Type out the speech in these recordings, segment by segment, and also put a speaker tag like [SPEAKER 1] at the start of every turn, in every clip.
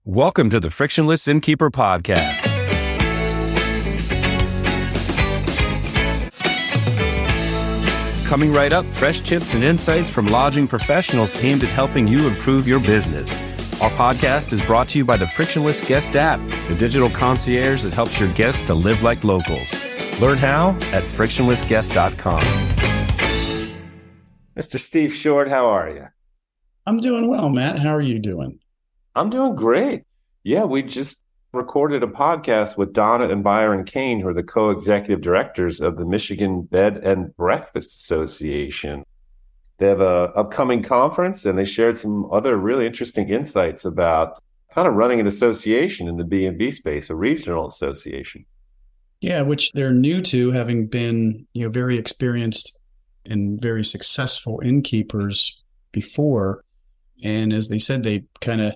[SPEAKER 1] Welcome to the Frictionless Innkeeper Podcast. Coming right up, fresh tips and insights from lodging professionals aimed at helping you improve your business. Our podcast is brought to you by the Frictionless Guest App, the digital concierge that helps your guests to live like locals. Learn how at frictionlessguest.com. Mr. Steve Short, how are you?
[SPEAKER 2] I'm doing well, Matt. How are you doing?
[SPEAKER 1] I'm doing great. Yeah, we just recorded a podcast with Donna and Byron Cain, who are the co-executive directors of the Michigan Bed and Breakfast Association. They have an upcoming conference, and they shared some other really interesting insights about kind of running an association in the B&B space, a regional association.
[SPEAKER 2] Yeah, which they're new to, having been, very experienced and very successful innkeepers before. And as they said, they kind of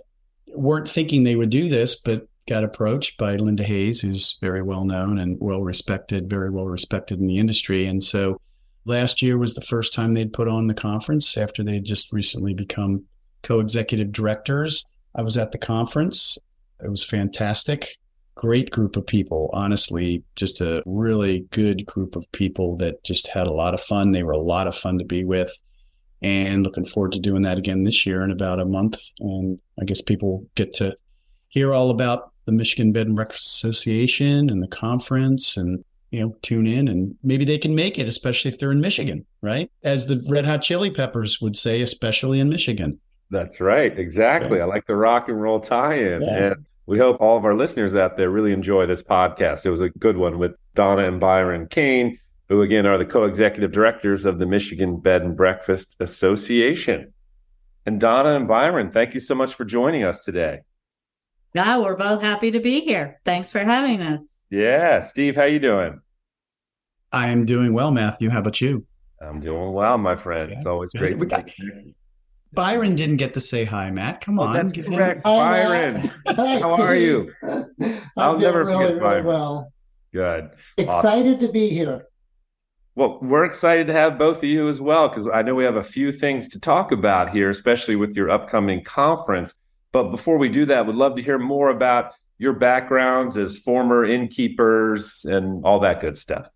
[SPEAKER 2] weren't thinking they would do this, but got approached by Linda Hayes, who's very well known and very well respected in the industry. And so last year was the first time they'd put on the conference after they'd just recently become co-executive directors. I was at the conference. It was fantastic. Great group of people, honestly, just a really good group of people that just had a lot of fun. They were a lot of fun to be with. And looking forward to doing that again this year in about a month. And I guess people get to hear all about the Michigan Bed and Breakfast Association and the conference and, tune in and maybe they can make it, especially if they're in Michigan, right? As the Red Hot Chili Peppers would say, especially in Michigan.
[SPEAKER 1] That's right. Exactly. Yeah. I like the rock and roll tie-in. Yeah. And we hope all of our listeners out there really enjoy this podcast. It was a good one with Donna and Byron Cain, who again are the co-executive directors of the Michigan Bed and Breakfast Association. And Donna and Byron, thank you so much for joining us today.
[SPEAKER 3] Yeah, we're both happy to be here. Thanks for having us.
[SPEAKER 1] Yeah. Steve, how you doing?
[SPEAKER 2] I am doing well, Matthew. How about you?
[SPEAKER 1] I'm doing well, my friend. It's always great to be here.
[SPEAKER 2] Byron didn't get to say hi, Matt. Come on.
[SPEAKER 1] That's correct. Byron, how are you?
[SPEAKER 4] I'll never forget Byron. Well.
[SPEAKER 1] Good.
[SPEAKER 4] Excited to be here.
[SPEAKER 1] Well, we're excited to have both of you as well, because I know we have a few things to talk about here, especially with your upcoming conference. But before we do that, we'd love to hear more about your backgrounds as former innkeepers and all that good stuff.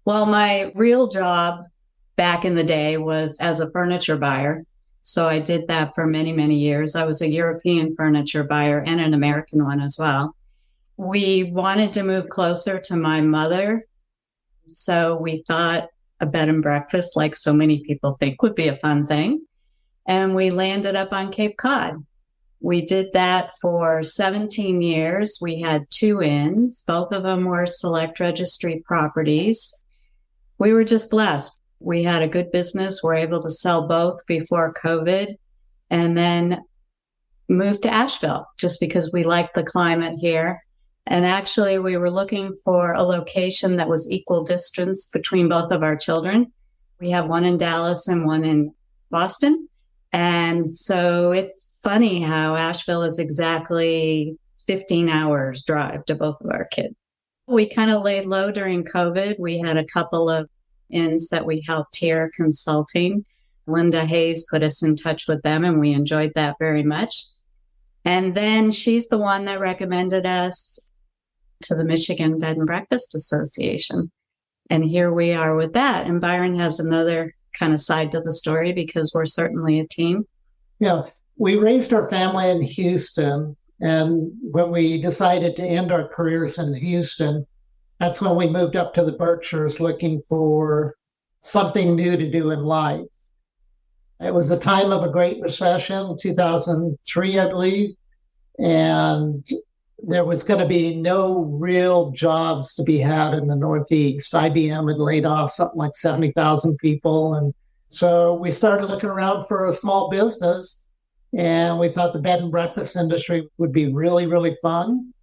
[SPEAKER 3] Well, my real job back in the day was as a furniture buyer. So I did that for many, many years. I was a European furniture buyer and an American one as well. We wanted to move closer to my mother. So we thought a bed and breakfast, like so many people think, would be a fun thing. And we landed up on Cape Cod. We did that for 17 years. We had 2 inns. Both of them were select registry properties. We were just blessed. We had a good business. We're able to sell both before COVID and then moved to Asheville just because we liked the climate here. And actually, we were looking for a location that was equal distance between both of our children. We have one in Dallas and one in Boston. And so it's funny how Asheville is exactly 15 hours drive to both of our kids. We kind of laid low during COVID. We had a couple of inns that we helped here consulting. Linda Hayes put us in touch with them, and we enjoyed that very much. And then she's the one that recommended us to the Michigan Bed and Breakfast Association. And here we are with that. And Byron has another kind of side to the story because we're certainly a team.
[SPEAKER 4] Yeah, we raised our family in Houston. And when we decided to end our careers in Houston, that's when we moved up to the Berkshires looking for something new to do in life. It was the time of a Great Recession, 2003, I believe. And there was going to be no real jobs to be had in the Northeast. IBM had laid off something like 70,000 people. And so we started looking around for a small business, and we thought the bed and breakfast industry would be really, really fun.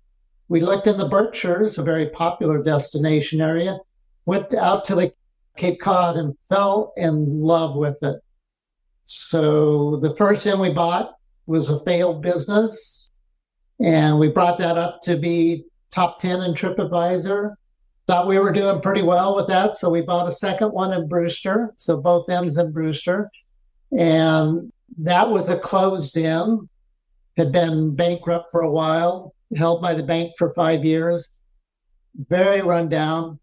[SPEAKER 4] We looked in the Berkshires, a very popular destination area, went out to the Cape Cod and fell in love with it. So the first inn we bought was a failed business. And we brought that up to be top 10 in TripAdvisor. Thought we were doing pretty well with that. So we bought a second one in Brewster. So both inns in Brewster. And that was a closed inn. had been bankrupt for a while, held by the bank for 5 years, very run down.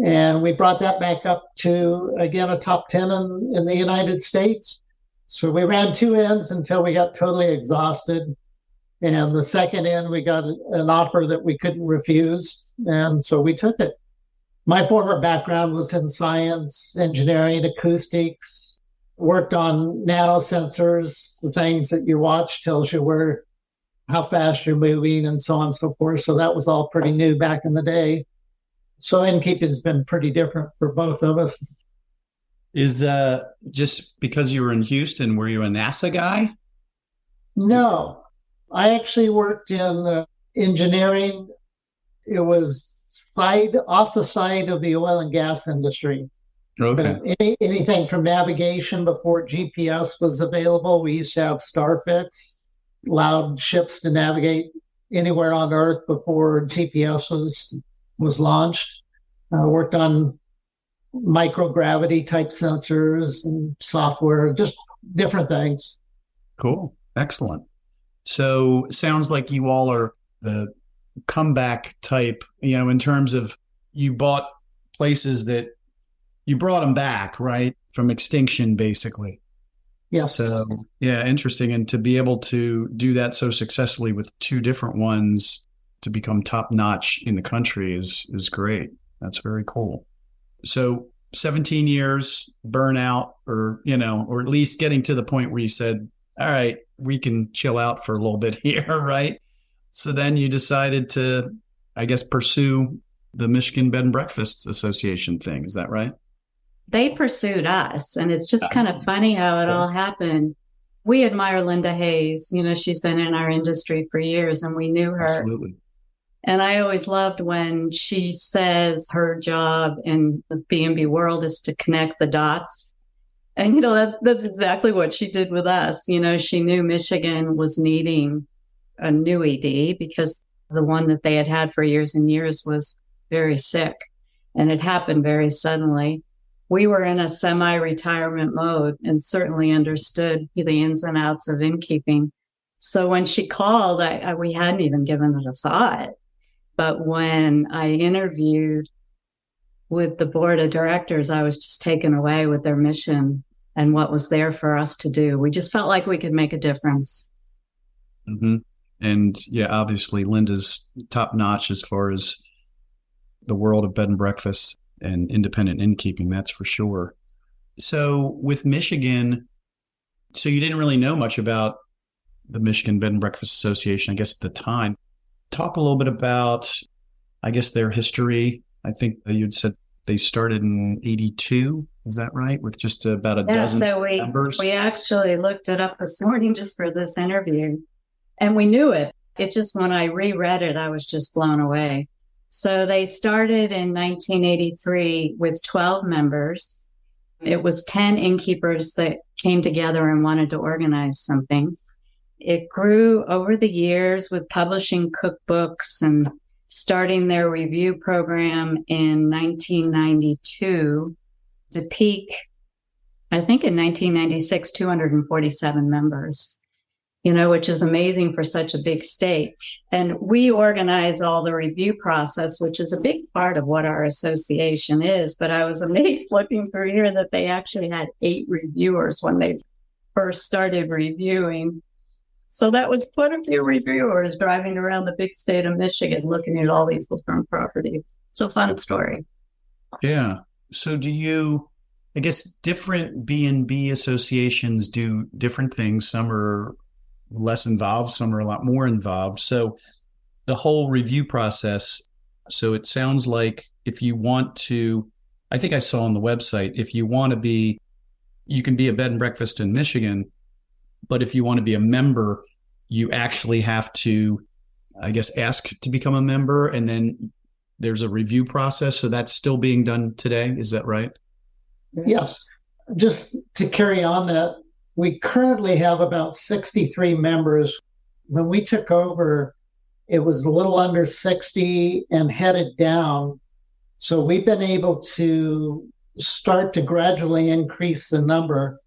[SPEAKER 4] And we brought that back up to, again, a top 10 in the United States. So we ran 2 inns until we got totally exhausted. And the second inn, we got an offer that we couldn't refuse. And so we took it. My former background was in science, engineering, acoustics, worked on nanosensors, the things that you watch tells you how fast you're moving and so on and so forth. So that was all pretty new back in the day. So innkeeping has been pretty different for both of us.
[SPEAKER 2] Is that just because you were in Houston, were you a NASA guy?
[SPEAKER 4] No, I actually worked in engineering. It was off the side of the oil and gas industry.
[SPEAKER 2] Okay.
[SPEAKER 4] Anything from navigation before GPS was available. We used to have Starfix, allowed ships to navigate anywhere on Earth before GPS was launched. Worked on microgravity type sensors and software, just different things.
[SPEAKER 2] Cool. Excellent. So it sounds like you all are the comeback type, in terms of you bought places that you brought them back, right? From extinction, basically.
[SPEAKER 4] Yeah.
[SPEAKER 2] So, yeah, interesting. And to be able to do that so successfully with 2 different ones to become top notch in the country is great. That's very cool. So 17 years burnout, or at least getting to the point where you said, all right, we can chill out for a little bit here, right? So then you decided to, I guess, pursue the Michigan Bed and Breakfast Association thing. Is that right?
[SPEAKER 3] They pursued us, and it's just kind of funny how it all happened. We admire Linda Hayes. She's been in our industry for years, and we knew her.
[SPEAKER 2] Absolutely.
[SPEAKER 3] And I always loved when she says her job in the B&B world is to connect the dots. And, that's exactly what she did with us. She knew Michigan was needing a new ED because the one that they had had for years and years was very sick, and it happened very suddenly. We were in a semi-retirement mode and certainly understood the ins and outs of innkeeping. So when she called, we hadn't even given it a thought. But when I interviewed with the board of directors, I was just taken away with their mission and what was there for us to do. We just felt like we could make a difference.
[SPEAKER 2] Mm-hmm. And yeah, obviously Linda's top notch as far as the world of bed and breakfast and independent innkeeping, that's for sure. So with Michigan, so you didn't really know much about the Michigan Bed and Breakfast Association, I guess, at the time. Talk a little bit about, I guess, their history. I think you'd said they started in 1982. Is that right? With just about a dozen members?
[SPEAKER 3] We actually looked it up this morning just for this interview, and we knew it. It just, when I reread it, I was just blown away. So they started in 1983 with 12 members. It was 10 innkeepers that came together and wanted to organize something. It grew over the years with publishing cookbooks and starting their review program in 1992 to peak, I think in 1996, 247 members, which is amazing for such a big state. And we organize all the review process, which is a big part of what our association is. But I was amazed looking through here that they actually had 8 reviewers when they first started reviewing. So that was quite a few reviewers driving around the big state of Michigan looking at all these different properties. It's a fun story.
[SPEAKER 2] Yeah. So I guess different B&B associations do different things. Some are less involved, some are a lot more involved. So the whole review process, so it sounds like if you want to, I think I saw on the website, if you want to be, you can be a bed and breakfast in Michigan, but if you want to be a member, you actually have to, I guess, ask to become a member, and then there's a review process. So that's still being done today. Is that right?
[SPEAKER 4] Yes. Just to carry on that, we currently have about 63 members. When we took over, it was a little under 60 and headed down. So we've been able to start to gradually increase the number.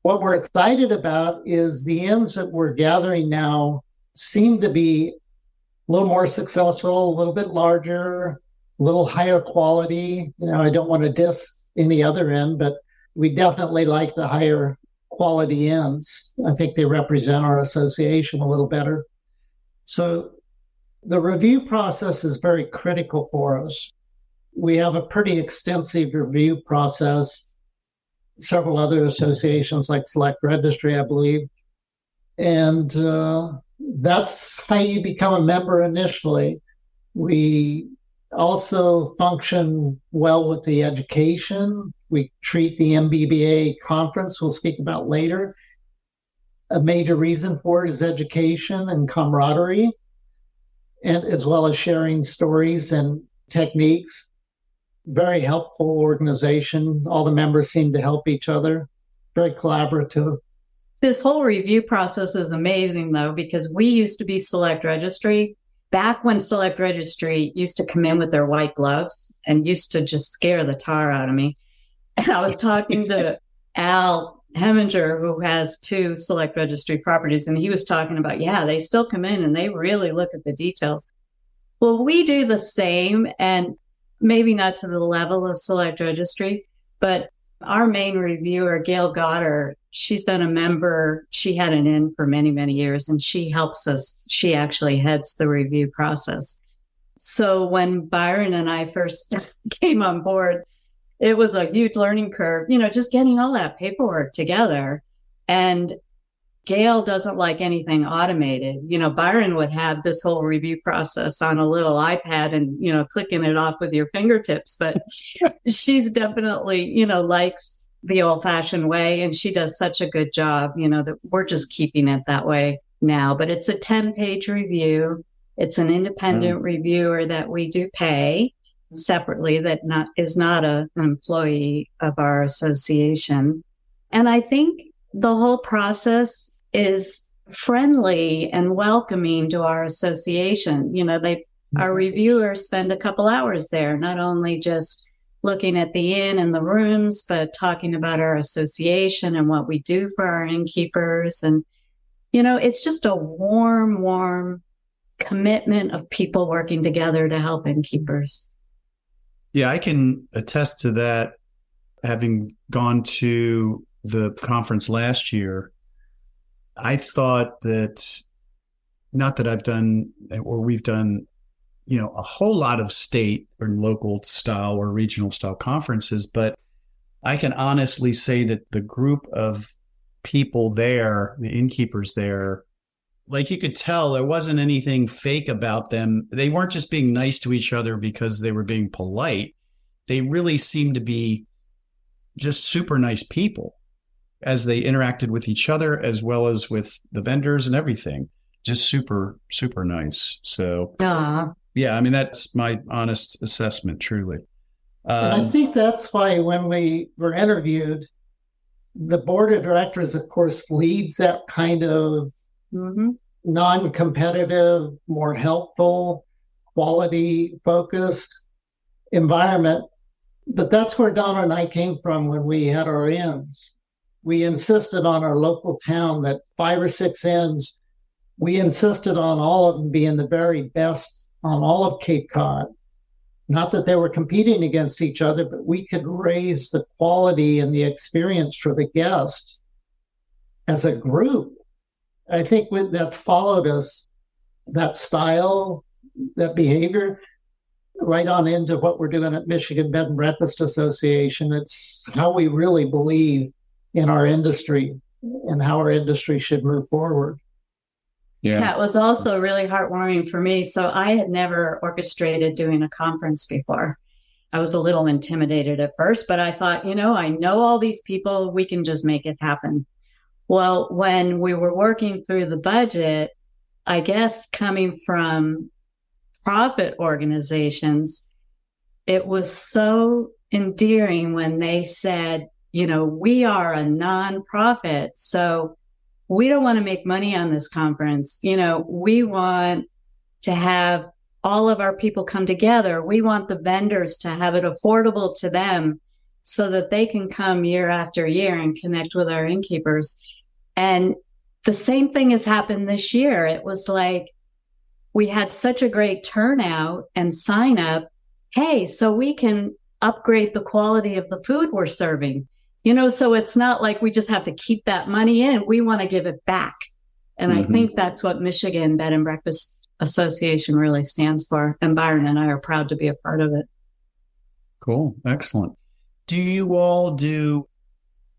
[SPEAKER 4] What we're excited about is the inns that we're gathering now seem to be a little more successful, a little bit larger, a little higher quality. I don't want to diss any other inn, but we definitely like the higher quality inns. I think they represent our association a little better. So the review process is very critical for us. We have a pretty extensive review process, several other associations like Select Registry, I believe. And that's how you become a member initially. We also function well with the education. We treat the MBBA conference, we'll speak about later. A major reason for it is education and camaraderie, and as well as sharing stories and techniques. Very helpful organization. All the members seem to help each other. Very collaborative.
[SPEAKER 3] This whole review process is amazing, though, because we used to be Select Registry. Back when Select Registry used to come in with their white gloves and used to just scare the tar out of me. And I was talking to Al Heminger, who has 2 Select Registry properties, and he was talking about, they still come in and they really look at the details. Well, we do the same, and maybe not to the level of Select Registry, but our main reviewer, Gail Goddard, she's been a member. She had an inn for many, many years, and she helps us. She actually heads the review process. So when Byron and I first came on board, it was a huge learning curve, just getting all that paperwork together. And Gail doesn't like anything automated. Byron would have this whole review process on a little iPad and, clicking it off with your fingertips. But she's definitely, likes the old fashioned way. And she does such a good job, that we're just keeping it that way now. But it's a 10-page review. It's an independent reviewer that we do pay separately that is not an employee of our association. And I think the whole process is friendly and welcoming to our association. Our reviewers spend a couple hours there, not only just looking at the inn and the rooms, but talking about our association and what we do for our innkeepers. And, it's just a warm commitment of people working together to help innkeepers.
[SPEAKER 2] Yeah, I can attest to that, having gone to the conference last year. I thought that, not that I've done or we've done, a whole lot of state or local style or regional style conferences, but I can honestly say that the group of people there, the innkeepers there, like you could tell there wasn't anything fake about them. They weren't just being nice to each other because they were being polite. They really seemed to be just super nice people as they interacted with each other as well as with the vendors and everything. Just super, super nice. So, yeah, that's my honest assessment, truly.
[SPEAKER 4] And I think that's why when we were interviewed, the board of directors, of course, leads that kind of non-competitive, more helpful, quality-focused environment. But that's where Donna and I came from when we had our inns. We insisted on our local town that 5 or 6 inns, we insisted on all of them being the very best on all of Cape Cod. Not that they were competing against each other, but we could raise the quality and the experience for the guest as a group. I think that's followed us, that style, that behavior, right on into what we're doing at Michigan Bed and Breakfast Association. It's how we really believe in our industry and how our industry should move forward.
[SPEAKER 3] Yeah, it was also really heartwarming for me. So I had never orchestrated doing a conference before. I was a little intimidated at first, but I thought, I know all these people, we can just make it happen. Well, when we were working through the budget, I guess coming from profit organizations, it was so endearing when they said, we are a nonprofit, so we don't want to make money on this conference. We want to have all of our people come together. We want the vendors to have it affordable to them so that they can come year after year and connect with our innkeepers. And the same thing has happened this year. It was like we had such a great turnout and sign up. Hey, so we can upgrade the quality of the food we're serving. So it's not like we just have to keep that money in. We want to give it back. And I think that's what Michigan Bed and Breakfast Association really stands for. And Byron and I are proud to be a part of it.
[SPEAKER 2] Cool. Excellent. Do you all do,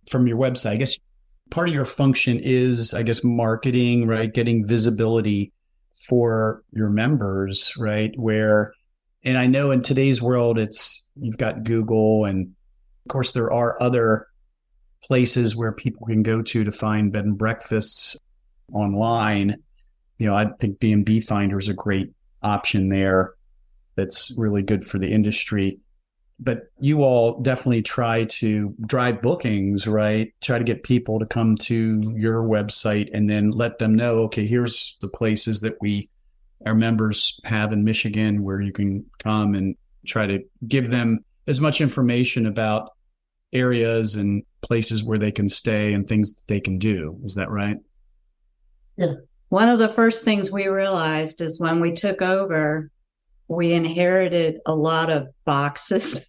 [SPEAKER 2] from your website, I guess part of your function is, I guess, marketing, right? Getting visibility for your members, right? And I know in today's world, you've got Google, and of course there are other places where people can go to find bed and breakfasts online. I think B&B Finder is a great option there. That's really good for the industry. But you all definitely try to drive bookings, right? Try to get people to come to your website and then let them know, okay, here's the places that our members have in Michigan where you can come, and try to give them as much information about areas and places where they can stay and things that they can do. Is that right?
[SPEAKER 4] Yeah.
[SPEAKER 3] One of the first things we realized is when we took over, we inherited a lot of boxes.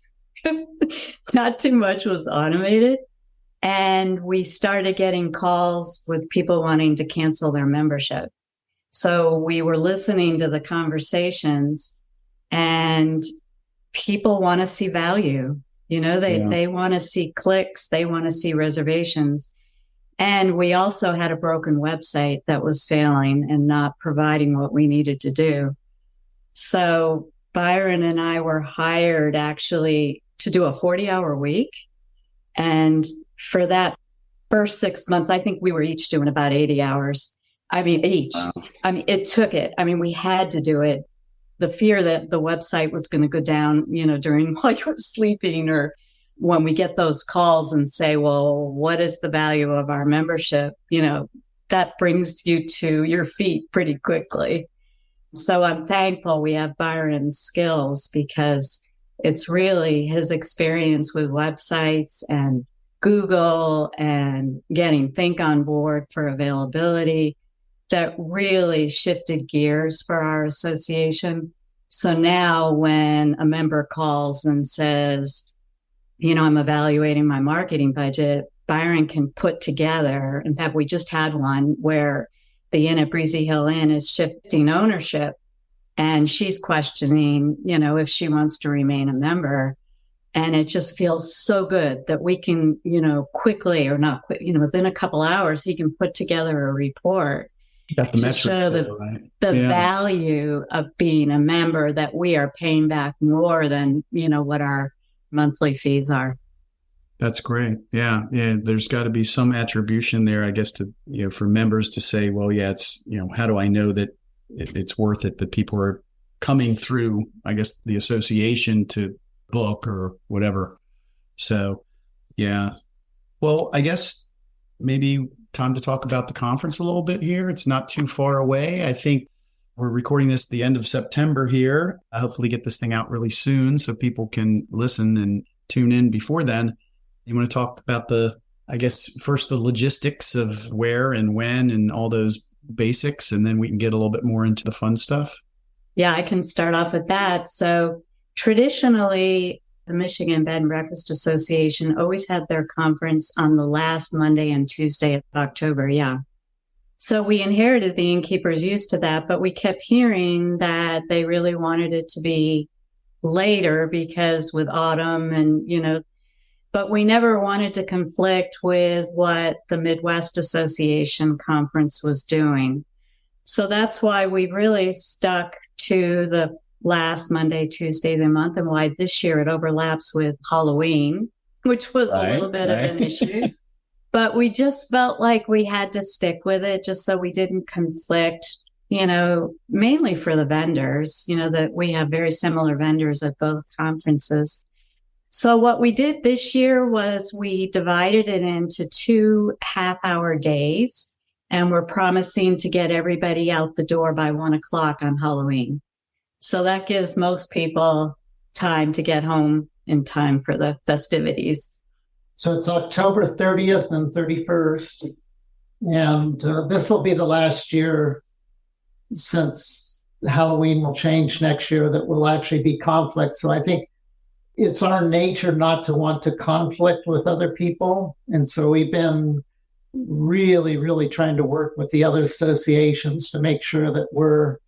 [SPEAKER 3] Not too much was automated. And we started getting calls with people wanting to cancel their membership. So we were listening to the conversations, and people want to see value. They want to see clicks. They want to see reservations. And we also had a broken website that was failing and not providing what we needed to do. So Byron and I were hired actually to do a 40-hour week. And for that first 6 months, I think we were each doing about 80 hours. Each. Wow. It took it. We had to do it. The fear that the website was going to go down, during while you were sleeping, or when we get those calls and say, well, what is the value of our membership? That brings you to your feet pretty quickly. So I'm thankful we have Byron's skills, because it's really his experience with websites and Google and getting Think on board for availability that really shifted gears for our association. So now when a member calls and says, I'm evaluating my marketing budget, Byron can put together, in fact, we just had one where the Inn at Breezy Hill Inn is shifting ownership, and she's questioning, if she wants to remain a member. And it just feels so good that we can, quickly, or not quick, within a couple hours, he can put together a report.
[SPEAKER 2] Got the
[SPEAKER 3] to
[SPEAKER 2] metrics
[SPEAKER 3] show
[SPEAKER 2] right?
[SPEAKER 3] the value of being a member, that we are paying back more than, what our monthly fees are.
[SPEAKER 2] That's great. Yeah. There's got to be some attribution there, I guess, to, for members to say, well, yeah, it's, how do I know that it's worth it, that people are coming through, I guess, the association to book or whatever. So, yeah. Well, I guess maybe time to talk about the conference a little bit here. It's not too far away. I think we're recording this at the end of September here. I'll hopefully get this thing out really soon so people can listen and tune in before then. You want to talk about first the logistics of where and when and all those basics, and then we can get a little bit more into the fun stuff?
[SPEAKER 3] Yeah, I can start off with that. So traditionally, the Michigan Bed and Breakfast Association always had their conference on the last Monday and Tuesday of October. Yeah. So we inherited the innkeepers used to that, but we kept hearing that they really wanted it to be later because with autumn and, but we never wanted to conflict with what the Midwest Association Conference was doing. So that's why we really stuck to the last Monday, Tuesday of the month, and why this year it overlaps with Halloween, which was a little bit of an issue. But we just felt like we had to stick with it just so we didn't conflict, mainly for the vendors, that we have very similar vendors at both conferences. So what we did this year was we divided it into 2 half-hour days, and we're promising to get everybody out the door by 1:00 on Halloween. So that gives most people time to get home, in time for the festivities.
[SPEAKER 4] So it's October 30th and 31st. And this will be the last year, since Halloween will change next year, that will actually be conflict. So I think it's our nature not to want to conflict with other people. And so we've been really, really trying to work with the other associations to make sure that we're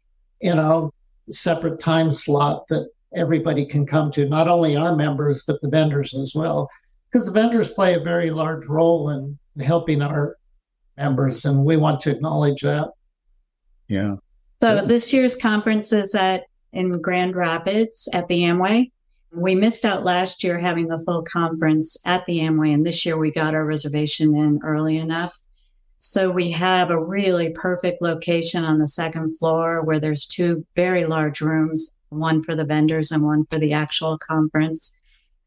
[SPEAKER 4] in a separate time slot that everybody can come to, not only our members, but the vendors as well. Because the vendors play a very large role in helping our members, and we want to acknowledge that.
[SPEAKER 2] Yeah.
[SPEAKER 3] So this year's conference is in Grand Rapids at the Amway. We missed out last year having the full conference at the Amway, and this year we got our reservation in early enough. So we have a really perfect location on the second floor where there's two very large rooms, one for the vendors and one for the actual conference.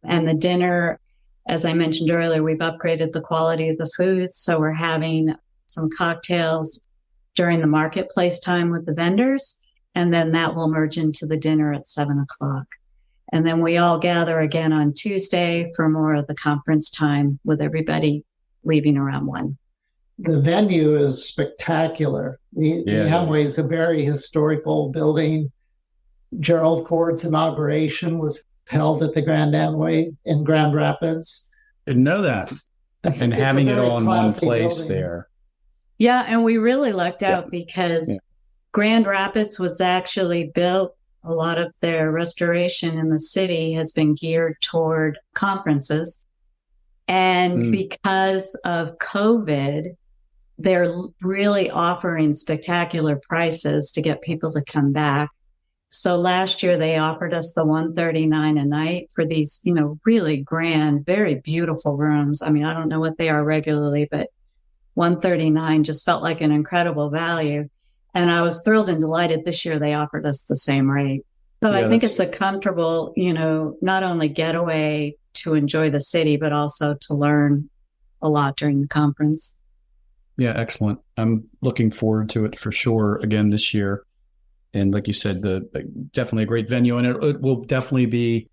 [SPEAKER 3] And the dinner, as I mentioned earlier, we've upgraded the quality of the food. So we're having some cocktails during the marketplace time with the vendors, and then that will merge into the dinner at 7:00. And then we all gather again on Tuesday for more of the conference time, with everybody leaving around 1.
[SPEAKER 4] The venue is spectacular. The Amway is a very historic old building. Gerald Ford's inauguration was held at the Grand Amway in Grand Rapids.
[SPEAKER 2] Didn't know that. And having it all in one place
[SPEAKER 4] building
[SPEAKER 2] there.
[SPEAKER 3] Yeah, and we really lucked out because Grand Rapids was actually built. A lot of their restoration in the city has been geared toward conferences. And because of COVID, they're really offering spectacular prices to get people to come back. So last year they offered us the $139 a night for these, really grand, very beautiful rooms. I mean, I don't know what they are regularly, but $139 just felt like an incredible value. And I was thrilled and delighted this year they offered us the same rate. So I think it's a comfortable, not only getaway to enjoy the city, but also to learn a lot during the conference.
[SPEAKER 2] Yeah, excellent. I'm looking forward to it for sure again this year. And like you said, definitely a great venue, and it will definitely be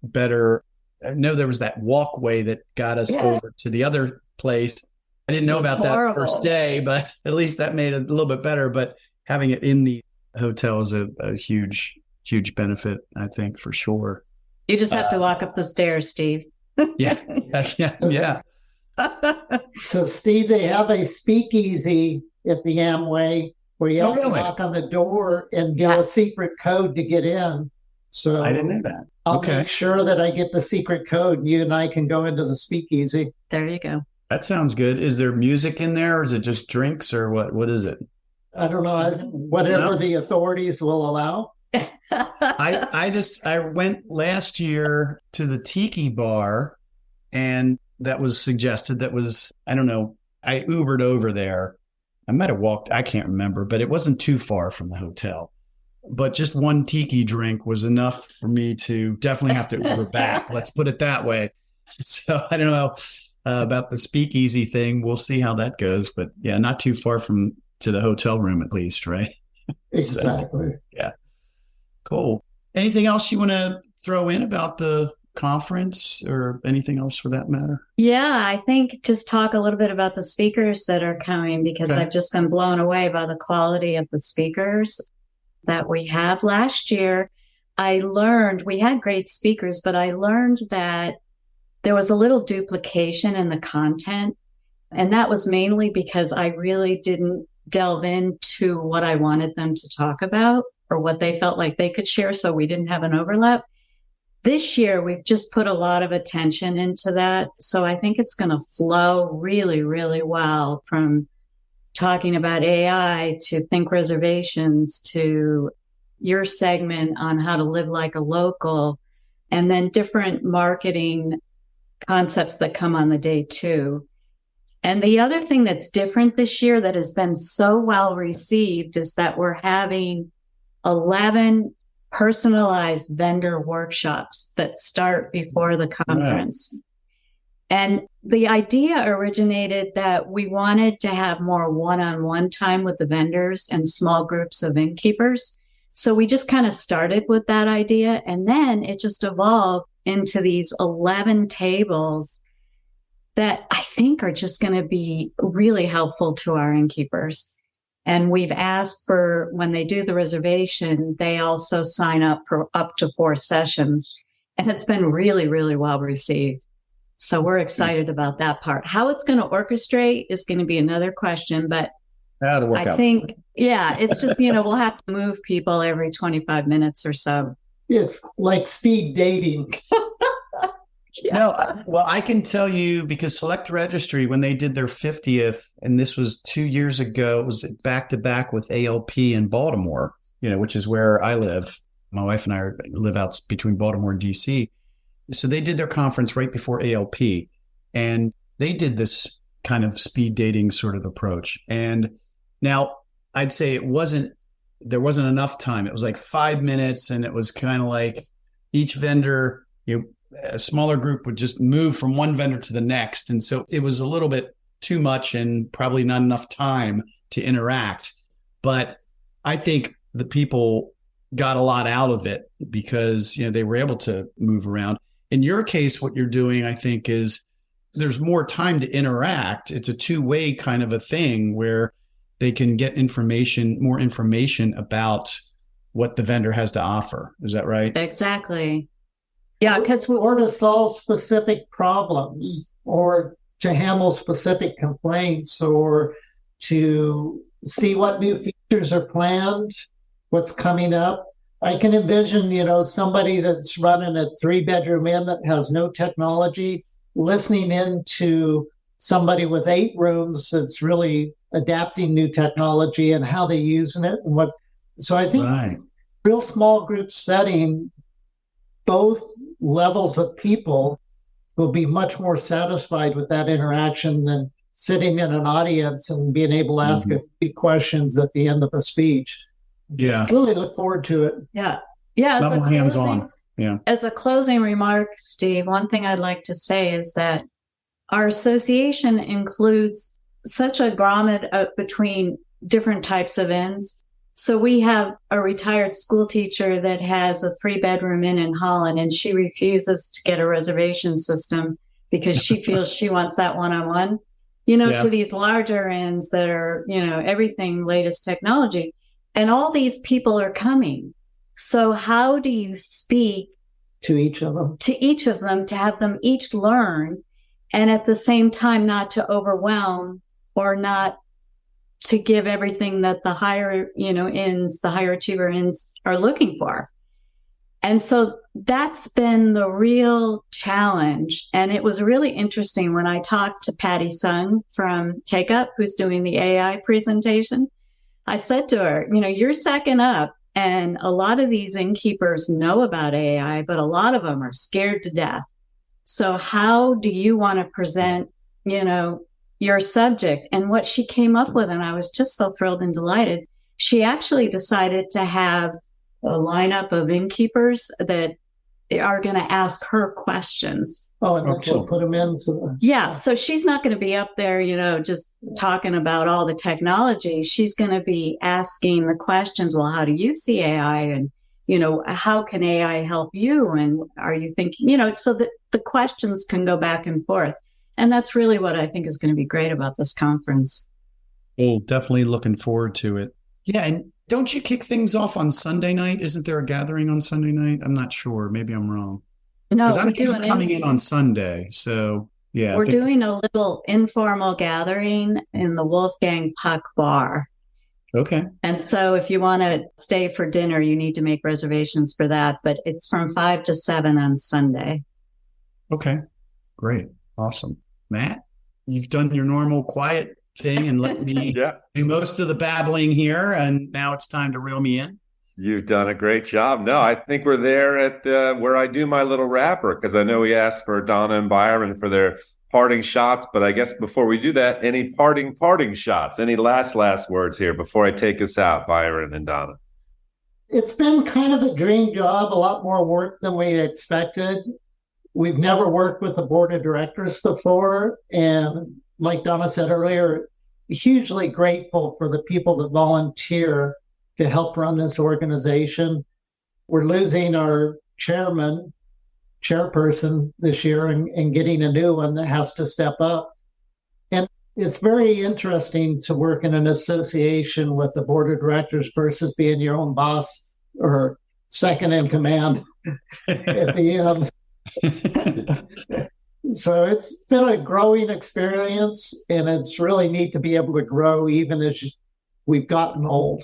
[SPEAKER 2] better. I know there was that walkway that got us over to the other place. I didn't know about that first day, but at least that made it a little bit better. But having it in the hotel is a huge, huge benefit, I think, for sure.
[SPEAKER 3] You just have to walk up the stairs, Steve.
[SPEAKER 2] Yeah.
[SPEAKER 4] So, Steve, they have a speakeasy at the Amway where you have to knock on the door and get a secret code to get in. So
[SPEAKER 2] I didn't know that.
[SPEAKER 4] I'll make sure that I get the secret code, and you and I can go into the speakeasy.
[SPEAKER 3] There you go.
[SPEAKER 2] That sounds good. Is there music in there, or is it just drinks, or what? What is it?
[SPEAKER 4] I don't know. Whatever the authorities will allow.
[SPEAKER 2] I went last year to the Tiki Bar, and that was suggested. I don't know. I Ubered over there. I might have walked. I can't remember, but it wasn't too far from the hotel. But just one tiki drink was enough for me to definitely have to Uber back. Let's put it that way. So I don't know about the speakeasy thing. We'll see how that goes. But yeah, not too far to the hotel room at least, right?
[SPEAKER 4] Exactly.
[SPEAKER 2] So, yeah. Cool. Anything else you want to throw in about the conference, or anything else for that matter?
[SPEAKER 3] Yeah, I think just talk a little bit about the speakers that are coming, because I've just been blown away by the quality of the speakers that we have. Last year, we had great speakers, but I learned that there was a little duplication in the content. And that was mainly because I really didn't delve into what I wanted them to talk about or what they felt like they could share, so we didn't have an overlap. This year, we've just put a lot of attention into that. So I think it's going to flow really, really well, from talking about AI to Think Reservations to your segment on how to live like a local, and then different marketing concepts that come on the day too. And the other thing that's different this year that has been so well received is that we're having 11 personalized vendor workshops that start before the conference. Wow. And the idea originated that we wanted to have more one-on-one time with the vendors and small groups of innkeepers. So we just kind of started with that idea, and then it just evolved into these 11 tables that I think are just going to be really helpful to our innkeepers. And we've asked for, when they do the reservation, they also sign up for up to 4 sessions. And it's been really, really well received. So we're excited about that part. How it's going to orchestrate is going to be another question, but I think, it's just, we'll have to move people every 25 minutes or so.
[SPEAKER 4] It's like speed dating.
[SPEAKER 2] Yeah. No, well, I can tell you, because Select Registry, when they did their 50th, and this was 2 years ago, it was back to back with ALP in Baltimore, which is where I live. My wife and I live out between Baltimore and DC. So they did their conference right before ALP, and they did this kind of speed dating sort of approach. And now I'd say there wasn't enough time. It was like 5 minutes, and it was kind of like each vendor, a smaller group would just move from one vendor to the next. And so it was a little bit too much and probably not enough time to interact. But I think the people got a lot out of it because, they were able to move around. In your case, what you're doing, I think, is there's more time to interact. It's a two-way kind of a thing where they can get more information about what the vendor has to offer. Is that right?
[SPEAKER 3] Exactly. Yeah, because
[SPEAKER 4] or to solve specific problems, or to handle specific complaints, or to see what new features are planned, what's coming up. I can envision, somebody that's running a 3-bedroom inn that has no technology, listening in to somebody with 8 rooms that's really adapting new technology and how they're using it and what. So I think real small group setting, both levels of people will be much more satisfied with that interaction than sitting in an audience and being able to ask a few questions at the end of a speech.
[SPEAKER 2] Yeah.
[SPEAKER 4] I really look forward to it.
[SPEAKER 3] Yeah. Yeah.
[SPEAKER 2] Not more hands-on. Yeah.
[SPEAKER 3] As a closing remark, Steve, one thing I'd like to say is that our association includes such a grommet between different types of inns. So we have a retired school teacher that has a 3-bedroom inn in Holland, and she refuses to get a reservation system because she feels she wants that one-on-one, to these larger inns that are, everything latest technology. And all these people are coming. So how do you speak
[SPEAKER 4] to each of them
[SPEAKER 3] to have them each learn, and at the same time not to overwhelm or not to give everything that the higher, inns, the higher achiever inns are looking for? And so that's been the real challenge. And it was really interesting when I talked to Patty Sung from Take Up, who's doing the AI presentation. I said to her, you're second up, and a lot of these innkeepers know about AI, but a lot of them are scared to death. So how do you want to present, your subject? And what she came up with, and I was just so thrilled and delighted, she actually decided to have a lineup of innkeepers that are going to ask her questions.
[SPEAKER 4] Oh, and then she'll put them into
[SPEAKER 3] Yeah, so she's not going to be up there, just talking about all the technology. She's going to be asking the questions, well, how do you see AI? And, how can AI help you? And are you thinking, so that the questions can go back and forth. And that's really what I think is going to be great about this conference.
[SPEAKER 2] Oh, definitely looking forward to it. Yeah, and don't you kick things off on Sunday night? Isn't there a gathering on Sunday night? I'm not sure. Maybe I'm wrong.
[SPEAKER 3] No,
[SPEAKER 2] because I'm coming in on Sunday. So, yeah.
[SPEAKER 3] We're doing a little informal gathering in the Wolfgang Puck Bar.
[SPEAKER 2] Okay.
[SPEAKER 3] And so if you want to stay for dinner, you need to make reservations for that. But it's from 5 to 7 on Sunday.
[SPEAKER 2] Okay. Great. Awesome. Matt, you've done your normal quiet thing and let me do most of the babbling here. And now it's time to reel me in.
[SPEAKER 1] You've done a great job. No, I think we're there at where I do my little wrapper, because I know we asked for Donna and Byron for their parting shots. But I guess before we do that, any parting shots, any last words here before I take us out, Byron and Donna?
[SPEAKER 4] It's been kind of a dream job, a lot more work than we expected. We've never worked with a board of directors before. And like Donna said earlier, hugely grateful for the people that volunteer to help run this organization. We're losing our chairman, chairperson this year and getting a new one that has to step up. And it's very interesting to work in an association with the board of directors versus being your own boss or second in command at the end. So it's been a growing experience, and it's really neat to be able to grow even as we've gotten old.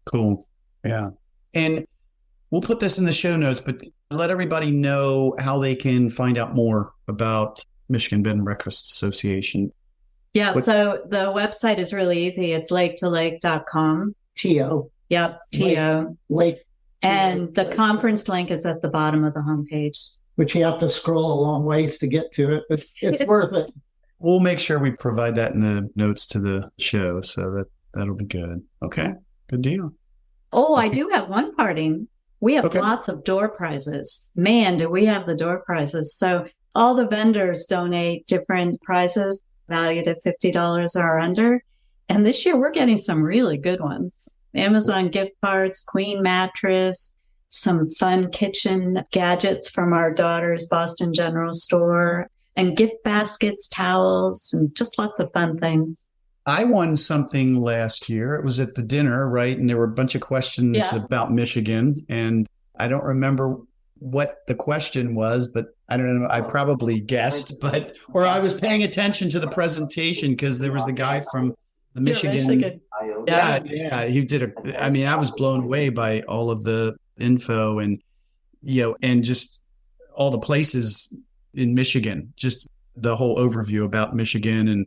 [SPEAKER 2] Cool. Yeah. And we'll put this in the show notes, but let everybody know how they can find out more about Michigan Bed and Breakfast Association.
[SPEAKER 3] Yeah. So the website is really easy. It's lake2lake.com.
[SPEAKER 4] TO.
[SPEAKER 3] Yep. TO.
[SPEAKER 4] Lake.
[SPEAKER 3] And the conference link is at the bottom of the homepage.
[SPEAKER 4] Which you have to scroll a long ways to get to it, but it's worth it.
[SPEAKER 2] We'll make sure we provide that in the notes to the show, so that'll be good. Okay, good deal.
[SPEAKER 3] Oh, I do have one parting. We have
[SPEAKER 2] Okay.
[SPEAKER 3] lots of door prizes. Man, do we have the door prizes. So all the vendors donate different prizes valued at $50 or under. And this year we're getting some really good ones. Amazon gift cards, Queen mattress, some fun kitchen gadgets from our daughter's Boston General Store, and gift baskets, towels, and just lots of fun things.
[SPEAKER 2] I won something last year. It was at the dinner, right? And there were a bunch of questions about Michigan. And I don't remember what the question was, but I don't know. I probably guessed, or I was paying attention to the presentation because there was the guy from the Michigan. Yeah. He did I was blown away by all of the info and just all the places in Michigan, just the whole overview about Michigan. And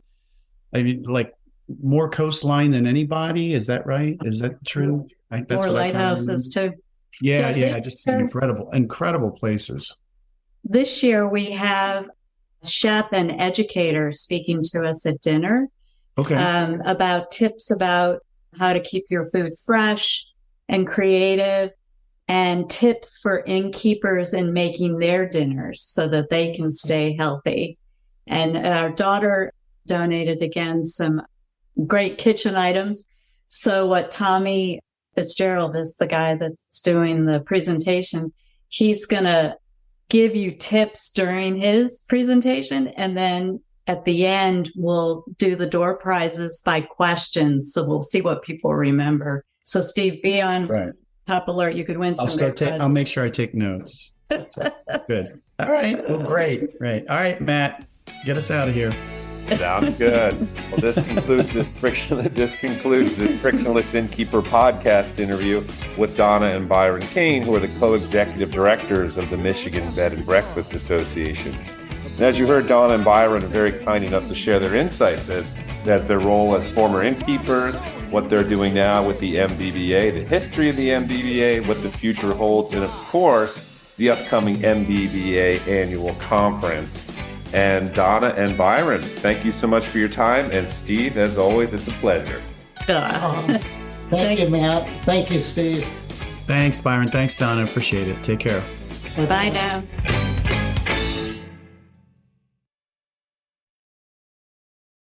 [SPEAKER 2] I mean, like more coastline than anybody. Is that right? Is that true? That's
[SPEAKER 3] more lighthouses too.
[SPEAKER 2] Yeah. Just incredible places.
[SPEAKER 3] This year we have a chef and educator speaking to us at dinner.
[SPEAKER 2] Okay.
[SPEAKER 3] About tips about how to keep your food fresh and creative, and tips for innkeepers in making their dinners so that they can stay healthy. And our daughter donated again some great kitchen items. So what Tommy Fitzgerald is the guy that's doing the presentation, he's going to give you tips during his presentation. And then at the end, we'll do the door prizes by questions. So we'll see what people remember. So Steve, be on top alert. You could win some.
[SPEAKER 2] I'll make sure I take notes. So, good. All right. Well, great. All right, Matt, get us out of here.
[SPEAKER 1] Sounds good. Well, this concludes this Frictionless Innkeeper podcast interview with Donna and Byron Cain, who are the co-executive directors of the Michigan Bed and Breakfast Association. And as you heard, Donna and Byron are very kind enough to share their insights as their role as former innkeepers, what they're doing now with the MBBA, the history of the MBBA, what the future holds, and of course, the upcoming MBBA Annual Conference. And Donna and Byron, thank you so much for your time. And Steve, as always, it's a pleasure.
[SPEAKER 4] Thank you, Matt. Thank you, Steve.
[SPEAKER 2] Thanks, Byron. Thanks, Donna. Appreciate it. Take care.
[SPEAKER 3] Bye now.